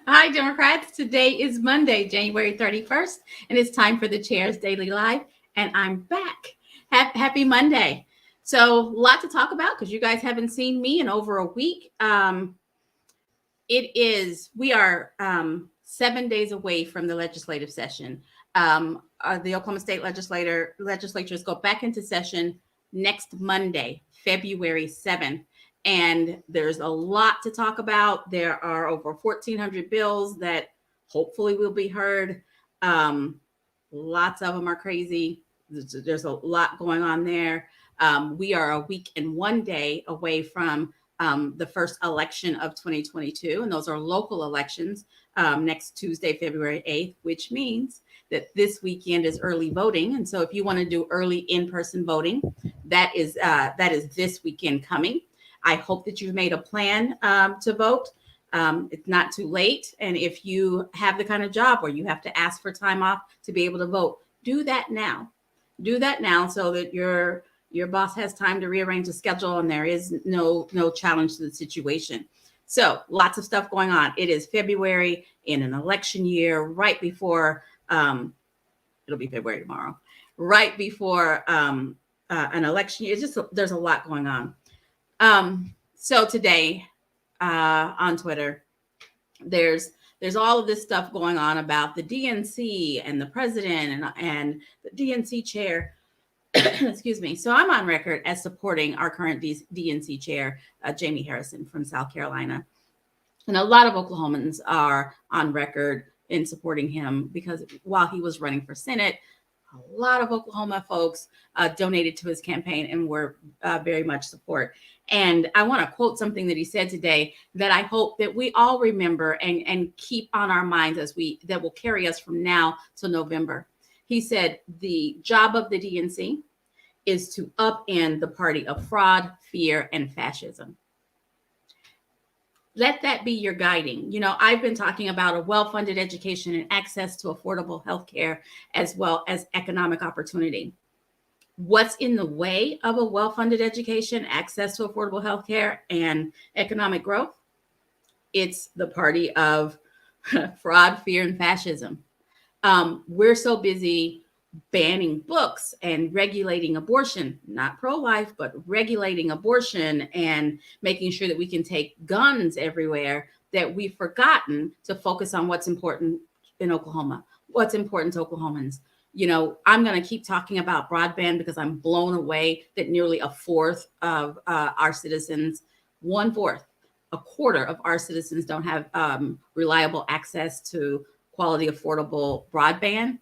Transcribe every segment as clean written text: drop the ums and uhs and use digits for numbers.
Hi, Democrats. Today is Monday, January 31st, and it's time for the Chair's Daily Live, and I'm back. Happy Monday. So, a lot to talk about because you guys haven't seen me in over a week. We are 7 days away from the legislative session. The Oklahoma State legislatures go back into session next Monday, February 7th. And there's a lot to talk about. There are over 1,400 bills that hopefully will be heard. Lots of them are crazy. There's a lot going on there. We are a week and 1 day away from the first election of 2022, and those are local elections next Tuesday, February 8th, which means that this weekend is early voting. And so if you want to do early in-person voting, that is this weekend coming. I hope that you've made a plan to vote. It's not too late. And if you have the kind of job where you have to ask for time off to be able to vote, do that now. Do that now so that your boss has time to rearrange the schedule and there is no challenge to the situation. So lots of stuff going on. It is February in an election year, right before, it'll be February tomorrow, right before an election year. There's a lot going on. So today on Twitter, there's all of this stuff going on about the DNC and the president and the DNC chair. Excuse me. So I'm on record as supporting our current DNC chair, Jamie Harrison from South Carolina. And a lot of Oklahomans are on record in supporting him because while he was running for Senate, a lot of Oklahoma folks donated to his campaign and were very much support. And I want to quote something that he said today that I hope that we all remember and keep on our minds that will carry us from now till November. He said, the job of the DNC is to upend the party of fraud, fear, and fascism. Let that be your guiding. You know, I've been talking about a well-funded education and access to affordable health care as well as economic opportunity. What's in the way of a well-funded education, access to affordable health care, and economic growth? It's the party of fraud, fear, and fascism. We're so busy banning books and regulating abortion, not pro-life, but regulating abortion and making sure that we can take guns everywhere, that we've forgotten to focus on what's important in Oklahoma, what's important to Oklahomans. You know, I'm going to keep talking about broadband because I'm blown away that nearly a fourth of our citizens, a quarter of our citizens don't have reliable access to quality, affordable broadband.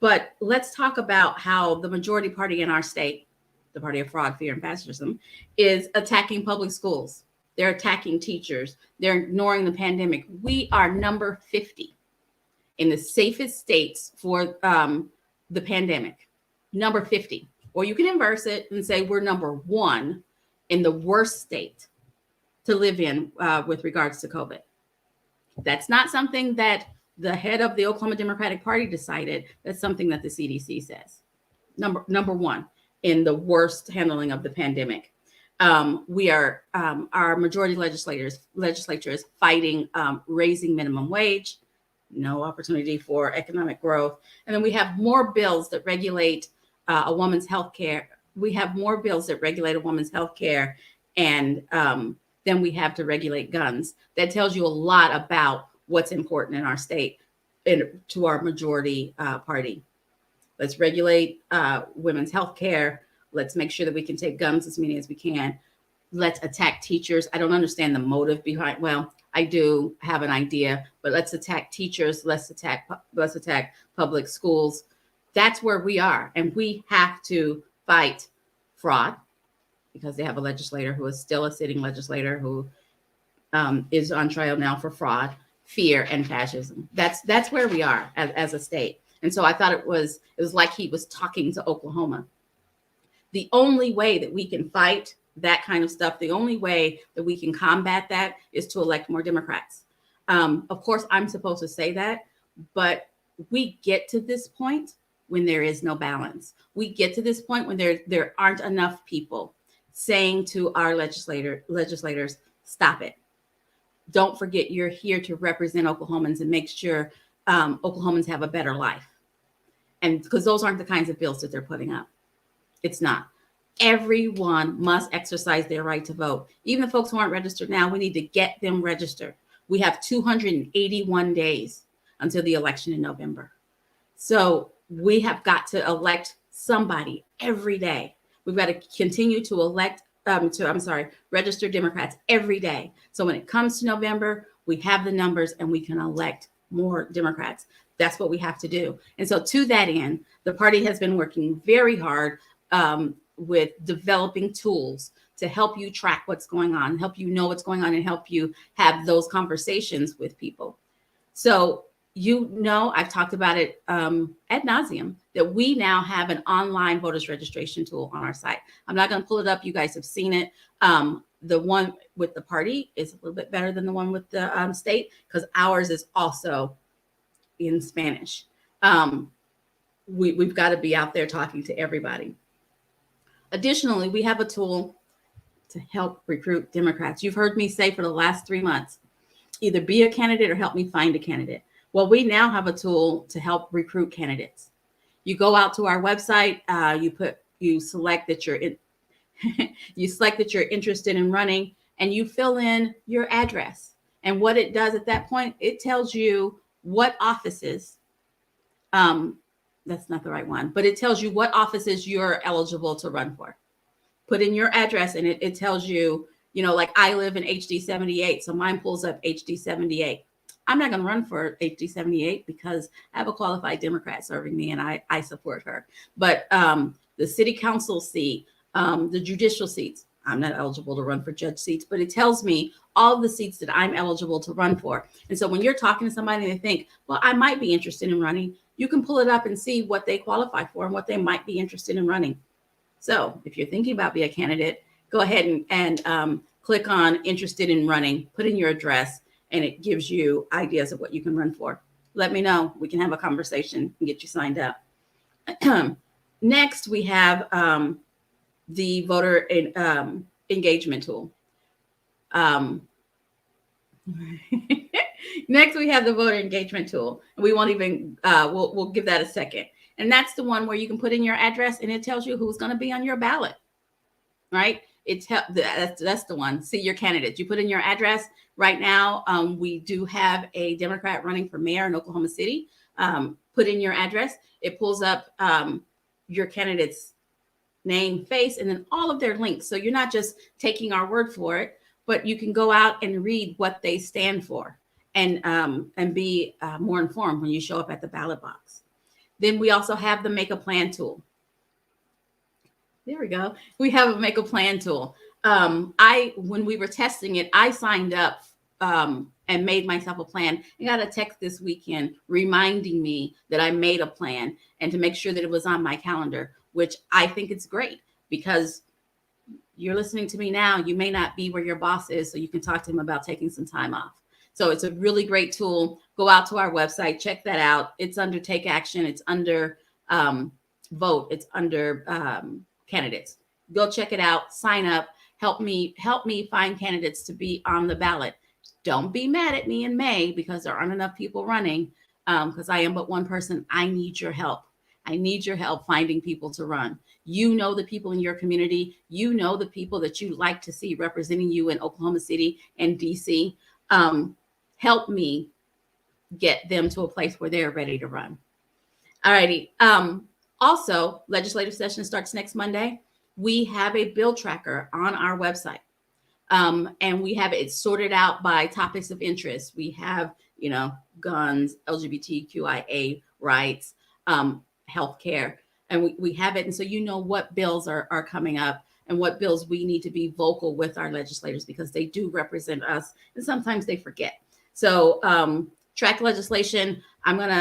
But let's talk about how the majority party in our state, the party of fraud, fear, and fascism, is attacking public schools. They're attacking teachers. They're ignoring the pandemic. We are number 50 in the safest states for the pandemic, number 50. Or you can inverse it and say we're number 1 in the worst state to live in with regards to COVID. That's not something that the head of the Oklahoma Democratic Party decided. That's something that the CDC says. Number 1 in the worst handling of the pandemic. We are our majority legislature is fighting raising minimum wage, no opportunity for economic growth. And then we have more bills that regulate a woman's health care. We have more bills that regulate a woman's health care and then we have to regulate guns. That tells you a lot about what's important in our state and to our majority party. Let's regulate women's health care. Let's make sure that we can take guns as many as we can. Let's attack teachers. I don't understand the motive behind, well, I do have an idea, but let's attack teachers. Let's attack public schools. That's where we are. And we have to fight fraud because they have a legislator who is still a sitting legislator who is on trial now for fraud, fear, and fascism. That's where we are as a state. And so I thought it was like he was talking to Oklahoma. The only way that we can fight that kind of stuff, the only way that we can combat that is to elect more Democrats. Of course, I'm supposed to say that, but we get to this point when there is no balance. We get to this point when there aren't enough people saying to our legislators, stop it. don't forget you're here to represent Oklahomans and make sure Oklahomans have a better life. And because those aren't the kinds of bills that they're putting up. It's not. Everyone must exercise their right to vote. Even the folks who aren't registered now, we need to get them registered. We have 281 days until the election in November. So we have got to elect somebody every day. We've got to continue to register Democrats every day. So when it comes to November, we have the numbers and we can elect more Democrats. That's what we have to do. And so to that end, the party has been working very hard with developing tools to help you track what's going on, help you know what's going on, and help you have those conversations with people. So, I've talked about it ad nauseum, that we now have an online voters registration tool on our site. I'm not going to pull it up. You guys have seen it. The one with the party is a little bit better than the one with the state, because ours is also in Spanish. We've got to be out there talking to everybody. Additionally, we have a tool to help recruit Democrats. You've heard me say for the last 3 months, either be a candidate or help me find a candidate. Well, we now have a tool to help recruit candidates. You go out to our website, you select that you're interested in running, and you fill in your address. And what it does at that point, it tells you what offices, that's not the right one, but it tells you what offices you're eligible to run for. Put in your address and it tells you, like I live in HD 78, so mine pulls up HD 78. I'm not going to run for HD 78 because I have a qualified Democrat serving me and I support her. But the city council seat, the judicial seats, I'm not eligible to run for judge seats, but it tells me all of the seats that I'm eligible to run for. And so when you're talking to somebody and they think, well, I might be interested in running, you can pull it up and see what they qualify for and what they might be interested in running. So if you're thinking about being a candidate, go ahead and click on interested in running, put in your address, and it gives you ideas of what you can run for. Let me know. We can have a conversation and get you signed up. Next, we have the voter engagement tool. Next, we have the voter engagement tool. We won't even, we'll give that a second. And that's the one where you can put in your address and it tells you who's going to be on your ballot, right? That's the one. See your candidates. You put in your address. Right now, we do have a Democrat running for mayor in Oklahoma City. Put in your address. It pulls up your candidate's name, face, and then all of their links. So you're not just taking our word for it, but you can go out and read what they stand for and be more informed when you show up at the ballot box. Then we also have the Make a Plan tool. There we go. We have a Make a Plan tool. When we were testing it, I signed up and made myself a plan. I got a text this weekend reminding me that I made a plan and to make sure that it was on my calendar, which I think it's great because you're listening to me now. You may not be where your boss is, so you can talk to him about taking some time off. So it's a really great tool. Go out to our website, check that out. It's under Take Action. It's under Vote. It's under candidates. Go check it out. Sign up. Help me find candidates to be on the ballot. Don't be mad at me in May because there aren't enough people running because I am but one person. I need your help. I need your help finding people to run. You know the people in your community. You know the people that you like to see representing you in Oklahoma City and DC. Help me get them to a place where they're ready to run. All righty. Also, legislative session starts next Monday. We have a bill tracker on our website. And we have it sorted out by topics of interest. We have, guns, LGBTQIA rights, healthcare, and we have it. And so you know what bills are coming up and what bills we need to be vocal with our legislators because they do represent us and sometimes they forget. So track legislation. I want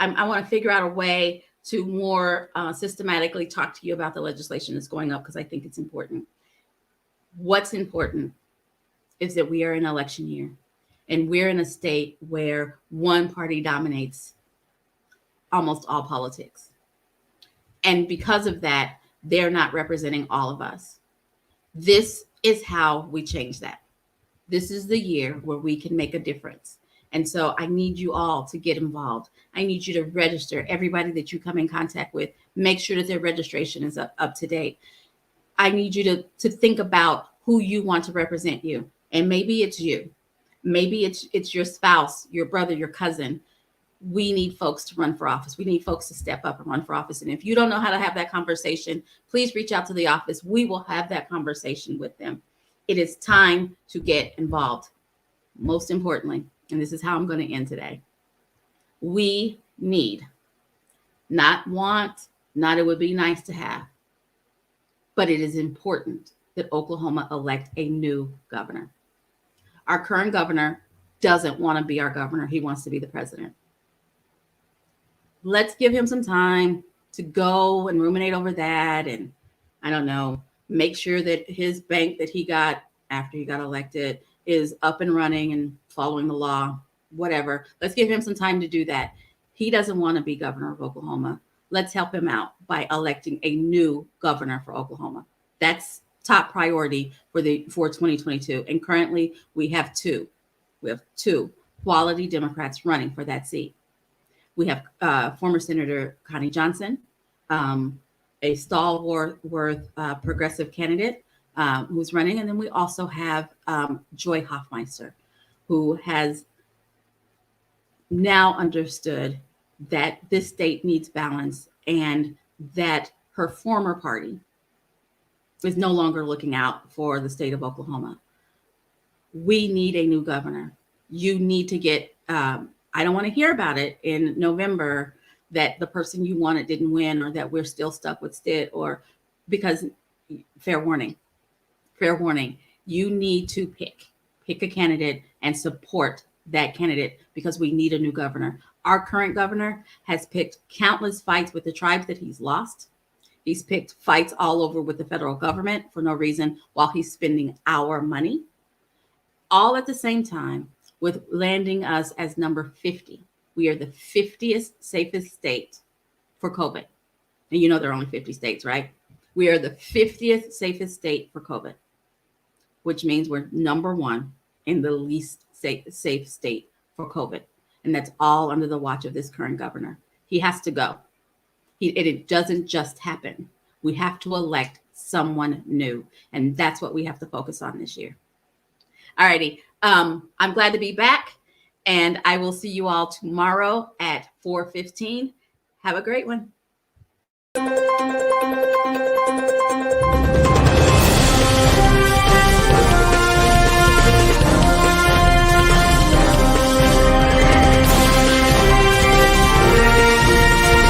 to figure out a way to more systematically talk to you about the legislation that's going up because I think it's important. What's important is that we are in election year and we're in a state where one party dominates almost all politics. And because of that, they're not representing all of us. This is how we change that. This is the year where we can make a difference. And so I need you all to get involved. I need you to register. Everybody that you come in contact with, make sure that their registration is up to date. I need you to think about who you want to represent you. And maybe it's you. Maybe it's your spouse, your brother, your cousin. We need folks to run for office. We need folks to step up and run for office. And if you don't know how to have that conversation, please reach out to the office. We will have that conversation with them. It is time to get involved. Most importantly, and this is how I'm going to end today, we need, not want, not it would be nice to have, but it is important that Oklahoma elect a new governor. Our current governor doesn't want to be our governor. He wants to be the president. Let's give him some time to go and ruminate over that. And I don't know, make sure that his bank that he got after he got elected is up and running and following the law, whatever. Let's give him some time to do that. He doesn't want to be governor of Oklahoma. Let's help him out by electing a new governor for Oklahoma. That's top priority for 2022. And currently we have two. We have two quality Democrats running for that seat. We have former Senator Connie Johnson, a stalwart progressive candidate who's running. And then we also have Joy Hoffmeister, who has now understood that this state needs balance and that her former party is no longer looking out for the state of Oklahoma. We need a new governor. You need to get, I don't want to hear about it in November that the person you wanted didn't win or that we're still stuck with Stitt, or because fair warning, you need to pick a candidate and support that candidate because we need a new governor. Our current governor has picked countless fights with the tribes that he's lost. He's picked fights all over with the federal government for no reason while he's spending our money, all at the same time with landing us as number 50. We are the 50th safest state for COVID. And you know there are only 50 states, right? We are the 50th safest state for COVID, which means we're number one in the least safe state for COVID. And that's all under the watch of this current governor. He has to go. It doesn't just happen. We have to elect someone new. And that's what we have to focus on this year. All righty. I'm glad to be back. And I will see you all tomorrow at 4:15. Have a great one.